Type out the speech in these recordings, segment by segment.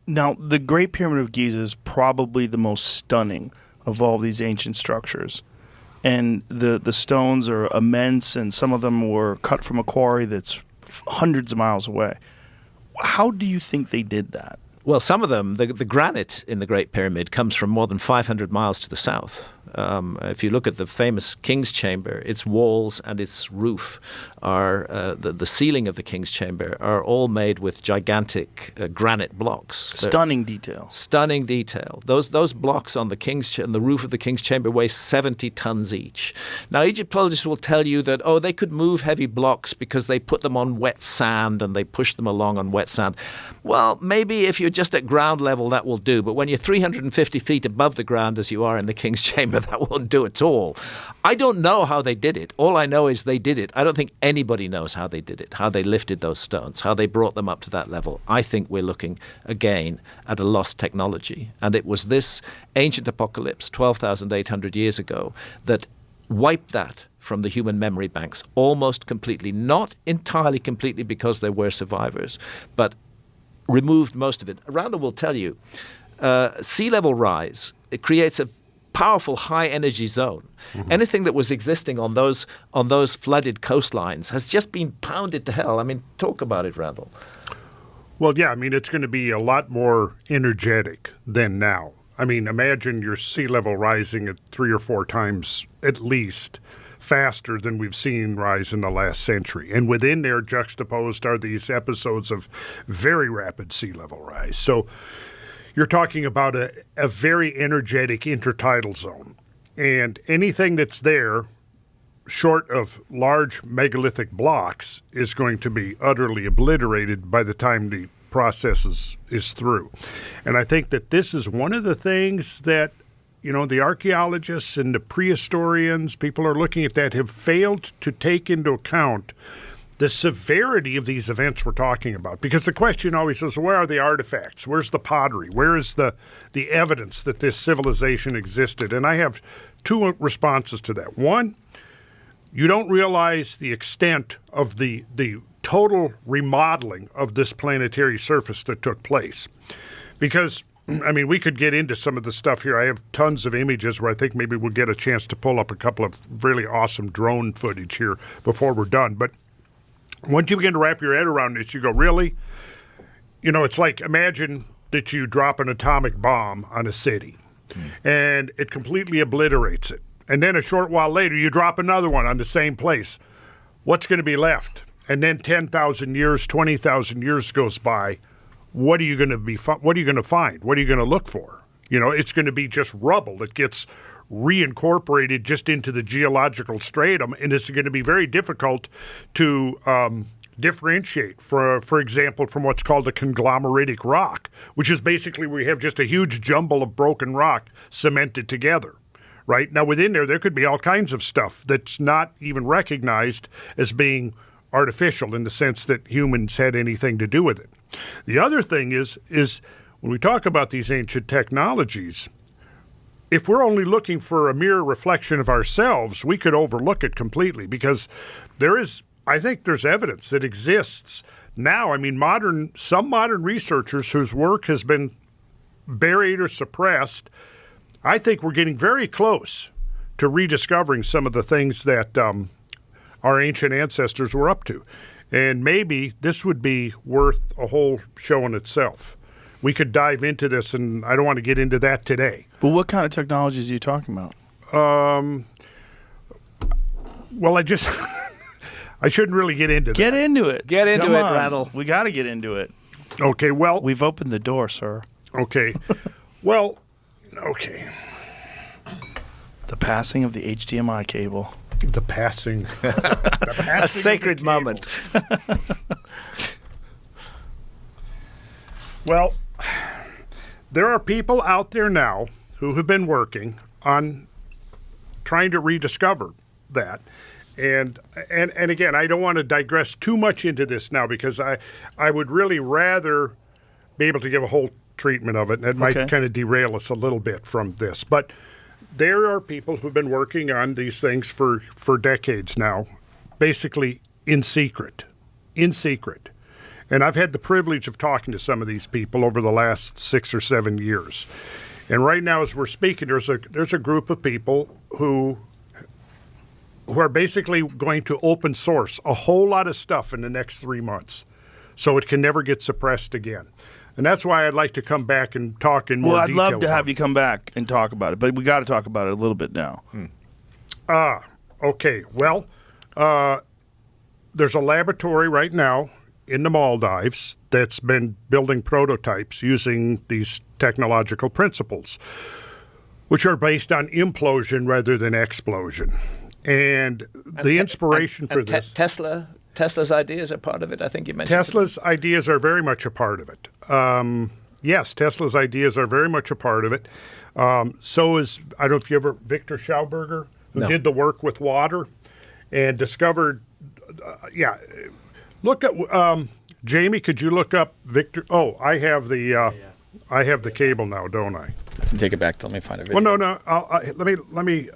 Now, the Great Pyramid of Giza is probably the most stunning of all these ancient structures. And the stones are immense, and some of them were cut from a quarry that's hundreds of miles away. How do you think they did that? Well, some of them, the granite in the Great Pyramid comes from more than 500 miles to the south. If you look at the famous King's Chamber, its walls and its roof are, the ceiling of the King's Chamber are all made with gigantic granite blocks. Stunning detail. Stunning detail. Those blocks on the roof of the King's Chamber weigh 70 tons each. Now, Egyptologists will tell you that, they could move heavy blocks because they put them on wet sand and they push them along on wet sand. Well, maybe if you're just at ground level, that will do. But when you're 350 feet above the ground, as you are in the King's Chamber, that won't do at all. I don't know how they did it. All I know is they did it. I don't think anybody knows how they did it, how they lifted those stones, how they brought them up to that level. I think we're looking, again, at a lost technology. And it was this ancient apocalypse 12,800 years ago that wiped that from the human memory banks almost completely, not entirely completely because there were survivors, but removed most of it. Randall will tell you, sea level rise, it creates a powerful high energy zone. Mm-hmm. Anything that was existing on those flooded coastlines has just been pounded to hell. I mean, talk about it, Randall. Well, yeah, I mean, it's going to be a lot more energetic than now. I mean, imagine your sea level rising at 3 or 4 times at least faster than we've seen rise in the last century. And within there, juxtaposed are these episodes of very rapid sea level rise. So you're talking about a very energetic intertidal zone. And anything that's there, short of large megalithic blocks, is going to be utterly obliterated by the time the process is through. And I think that this is one of the things that, the archaeologists and the prehistorians, people are looking at that, have failed to take into account the severity of these events we're talking about. Because the question always is, where are the artifacts? Where's the pottery? Where is the evidence that this civilization existed? And I have 2 responses to that. One, you don't realize the extent of the total remodeling of this planetary surface that took place. Because, I mean, we could get into some of the stuff here. I have tons of images where I think maybe we'll get a chance to pull up a couple of really awesome drone footage here before we're done. But once you begin to wrap your head around this, you go, really? It's like, imagine that you drop an atomic bomb on a city and it completely obliterates it. And then a short while later, you drop another one on the same place. What's going to be left? And then 10,000 years, 20,000 years goes by. What are you going to what are you going to find? What are you going to look for? It's going to be just rubble that gets reincorporated just into the geological stratum, and it's going to be very difficult to differentiate, for example, from what's called a conglomeratic rock, which is basically where you have just a huge jumble of broken rock cemented together. Right? Now, within there could be all kinds of stuff that's not even recognized as being artificial in the sense that humans had anything to do with it. The other thing is when we talk about these ancient technologies, if we're only looking for a mere reflection of ourselves, we could overlook it completely, because I think there's evidence that exists now. I mean, some modern researchers whose work has been buried or suppressed, I think we're getting very close to rediscovering some of the things that our ancient ancestors were up to. And maybe this would be worth a whole show in itself. We could dive into this, and I don't want to get into that today. But what kind of technologies are you talking about? Well, I shouldn't really get into that. Get into it. Get into it, Randall. We got to get into it. Okay, well. We've opened the door, sir. Okay. Well, okay. The passing of the HDMI cable. The passing. A sacred moment. Well, there are people out there now who have been working on trying to rediscover that. And again, I don't want to digress too much into this now, because I would really rather be able to give a whole treatment of it, and it might kind of derail us a little bit from this. But there are people who've been working on these things for decades now, basically in secret. And I've had the privilege of talking to some of these people over the last 6 or 7 years. And right now, as we're speaking, there's a group of people who are basically going to open source a whole lot of stuff in the next 3 months, so it can never get suppressed again. And that's why I'd like to come back and talk in more detail. Well, I'd love to have you come back and talk about it, but we got to talk about it a little bit now. Okay. Well, there's a laboratory right now in the Maldives that's been building prototypes using these technological principles, which are based on implosion rather than explosion. And the inspiration for this... Tesla's ideas are part of it, I think you mentioned. Tesla's ideas are very much a part of it. Yes, Tesla's ideas are very much a part of it. So is, I don't know if you ever, Victor Schauberger, who did the work with water and discovered, look at, Jamie, could you look up Victor? Oh, I have the cable now, don't I? Take it back. Let me find a video. Well, no. Let me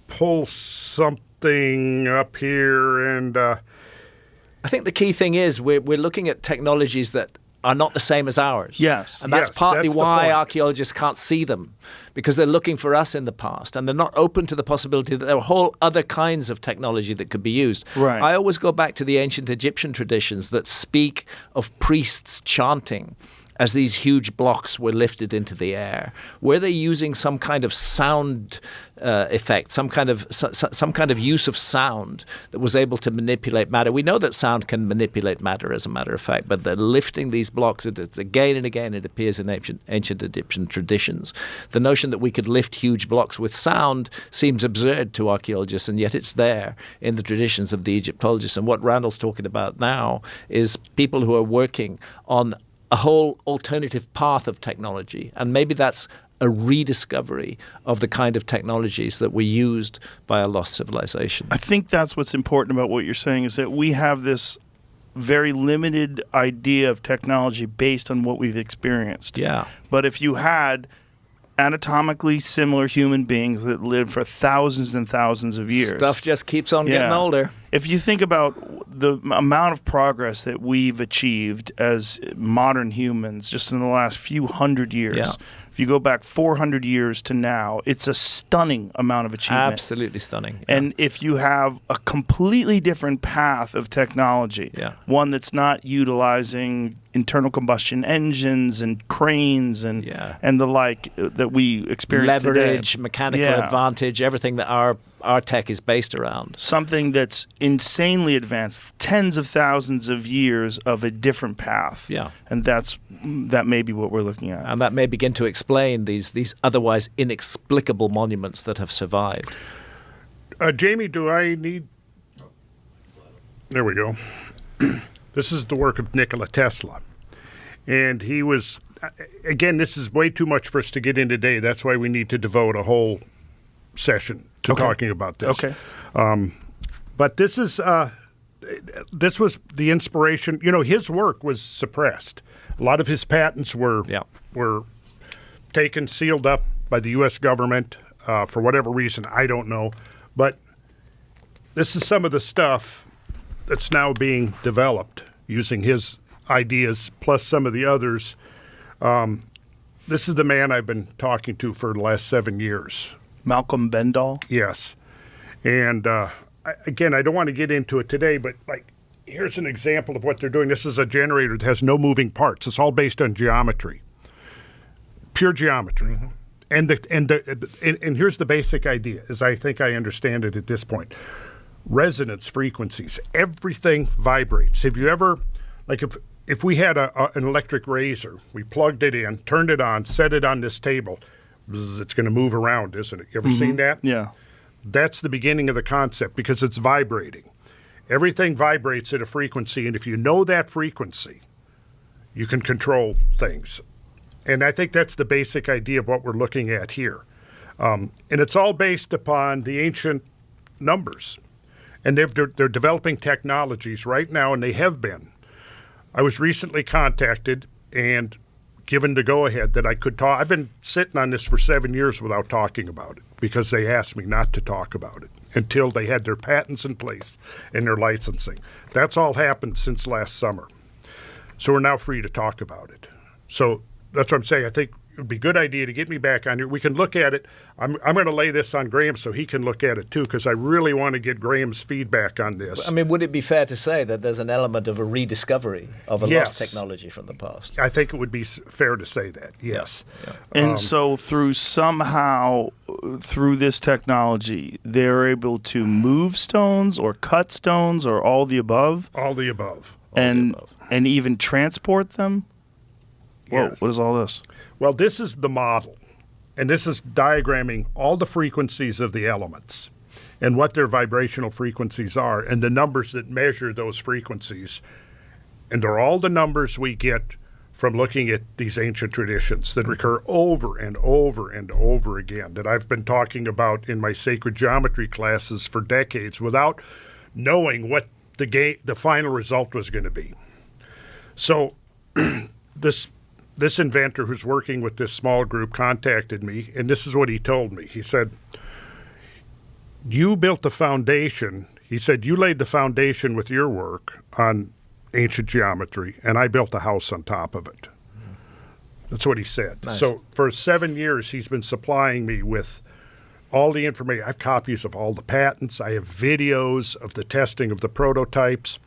pull something up here, and I think the key thing is we're looking at technologies that are not the same as ours. Yes. And that's Yes, partly that's the why point. archaeologists can't see them, because they're looking for us in the past, and they're not open to the possibility that there are whole other kinds of technology that could be used. Right. I always go back to the ancient Egyptian traditions that speak of priests chanting as these huge blocks were lifted into the air. Were they using some kind of sound effect, some kind of use of sound that was able to manipulate matter? We know that sound can manipulate matter, as a matter of fact, but they're lifting these blocks. Again and again, it appears in ancient Egyptian traditions. The notion that we could lift huge blocks with sound seems absurd to archaeologists, and yet it's there in the traditions of the Egyptologists. And what Randall's talking about now is people who are working on a whole alternative path of technology. And maybe that's a rediscovery of the kind of technologies that were used by a lost civilization. I think that's what's important about what you're saying, is that we have this very limited idea of technology based on what we've experienced. Yeah. But if you had anatomically similar human beings that lived for thousands and thousands of years. Stuff just keeps on getting older. If you think about the amount of progress that we've achieved as modern humans just in the last few hundred years, if you go back 400 years to now, it's a stunning amount of achievement. Absolutely stunning. And if you have a completely different path of technology, one that's not utilizing internal combustion engines and cranes and the like that we experience leverage, today. mechanical advantage, everything that our tech is based around. Something that's insanely advanced, tens of thousands of years of a different path. Yeah. And that may be what we're looking at. And that may begin to explain these otherwise inexplicable monuments that have survived. Jamie, do I need... There we go. This is the work of Nikola Tesla. And he was... Again, this is way too much for us to get in today. That's why we need to devote a whole session to talking about this. Okay. But this was the inspiration. You know, his work was suppressed. A lot of his patents were taken, sealed up by the U.S. government for whatever reason. I don't know. But this is some of the stuff that's now being developed using his ideas plus some of the others. This is the man I've been talking to for the last 7 years. Malcolm Bendall? Yes. And again, I don't want to get into it today, but here's an example of what they're doing. This is a generator that has no moving parts. It's all based on geometry, pure geometry. Mm-hmm. And here's the basic idea, as I think I understand it at this point. Resonance frequencies. Everything vibrates. Have you ever, if we had an electric razor, we plugged it in, turned it on, set it on this table, it's going to move around, isn't it? You ever seen that? Yeah. That's the beginning of the concept because it's vibrating. Everything vibrates at a frequency, and if you know that frequency, you can control things. And I think that's the basic idea of what we're looking at here. And it's all based upon the ancient numbers. And they're developing technologies right now, and they have been. I was recently contacted and given the go-ahead that I could talk. I've been sitting on this for 7 years without talking about it because they asked me not to talk about it until they had their patents in place and their licensing. That's all happened since last summer. So we're now free to talk about it. So that's what I'm saying. I think it would be a good idea to get me back on here. We can look at it. I'm going to lay this on Graham so he can look at it too, because I really want to get Graham's feedback on this. I mean, would it be fair to say that there's an element of a rediscovery of a lost technology from the past? I think it would be fair to say that, yes. Yeah. And so through this technology, they're able to move stones or cut stones or all the above? All the above. And even transport them? Whoa, Yes. what is all this? Well, this is the model, and this is diagramming all the frequencies of the elements and what their vibrational frequencies are and the numbers that measure those frequencies. And they're all the numbers we get from looking at these ancient traditions that recur over and over and over again, that I've been talking about in my sacred geometry classes for decades without knowing what the final result was going to be. So this inventor who's working with this small group contacted me, and this is what he told me. He said, you built the foundation. He said, you laid the foundation with your work on ancient geometry, and I built a house on top of it. That's what he said. Nice. So for 7 years, he's been supplying me with all the information. I have copies of all the patents. I have videos of the testing of the prototypes.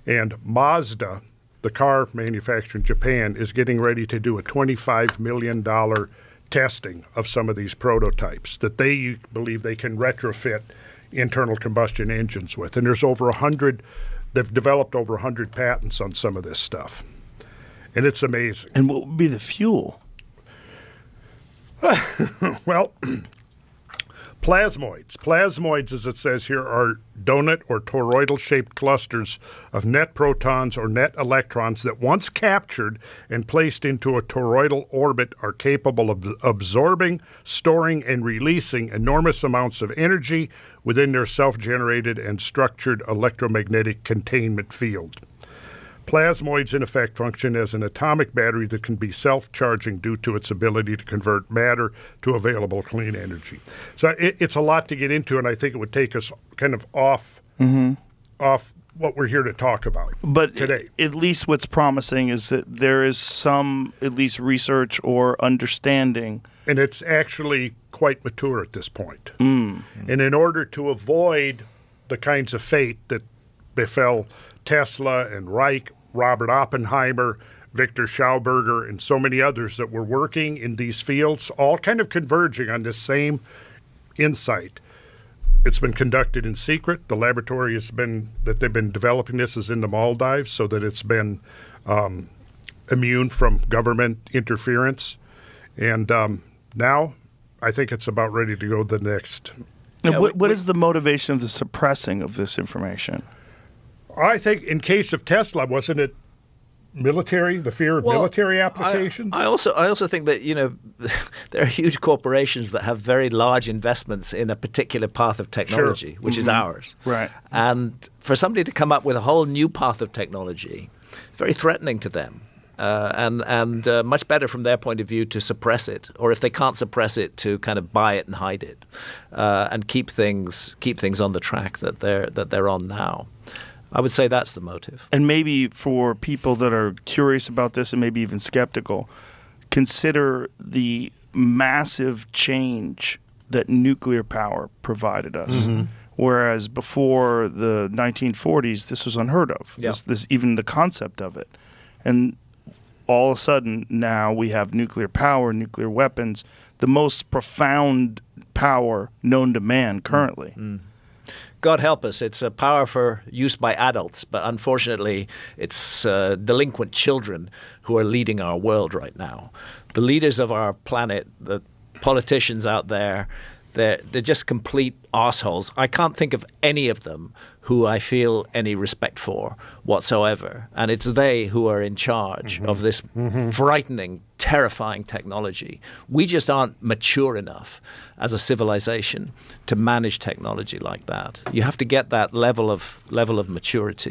And Mazda, the car manufacturer in Japan, is getting ready to do a $25 million testing of some of these prototypes that they believe they can retrofit internal combustion engines with. And there's over 100, they've developed over 100 patents on some of this stuff. And it's amazing. And what would be the fuel? Well, plasmoids. Plasmoids, as it says here, are donut or toroidal-shaped clusters of net protons or net electrons that once captured and placed into a toroidal orbit are capable of absorbing, storing, and releasing enormous amounts of energy within their self-generated and structured electromagnetic containment field. Plasmoids, in effect, function as an atomic battery that can be self-charging due to its ability to convert matter to available clean energy. So it's a lot to get into, and I think it would take us kind of off what we're here to talk about today. At least what's promising is that there is some, at least, research or understanding. And it's actually quite mature at this point. And in order to avoid the kinds of fate that befell Tesla and Reich, Robert Oppenheimer, Victor Schauberger, and so many others that were working in these fields, all kind of converging on this same insight. It's been conducted in secret. The laboratory that they've been developing this is in the Maldives, so that it's been immune from government interference. And now I think it's about ready to go the next. Yeah, what is the motivation of the suppressing of this information? I think in case of Tesla, wasn't it military, the fear of military applications? I also think that, there are huge corporations that have very large investments in a particular path of technology, which is ours. Right. And for somebody to come up with a whole new path of technology, it's very threatening to them. And much better from their point of view to suppress it, or if they can't suppress it, to kind of buy it and hide it, and keep things on the track that they're on now. I would say that's the motive. And maybe for people that are curious about this and maybe even skeptical, consider the massive change that nuclear power provided us. Mm-hmm. Whereas before the 1940s, this was unheard of. Yeah. This even the concept of it. And all of a sudden now we have nuclear power, nuclear weapons, the most profound power known to man currently. Mm. God help us, it's a power for use by adults, but unfortunately it's delinquent children who are leading our world right now. The leaders of our planet, the politicians out there, they're just complete assholes. I can't think of any of them who I feel any respect for whatsoever. And it's they who are in charge of this frightening, terrifying technology. We just aren't mature enough as a civilization to manage technology like that. You have to get that level of maturity.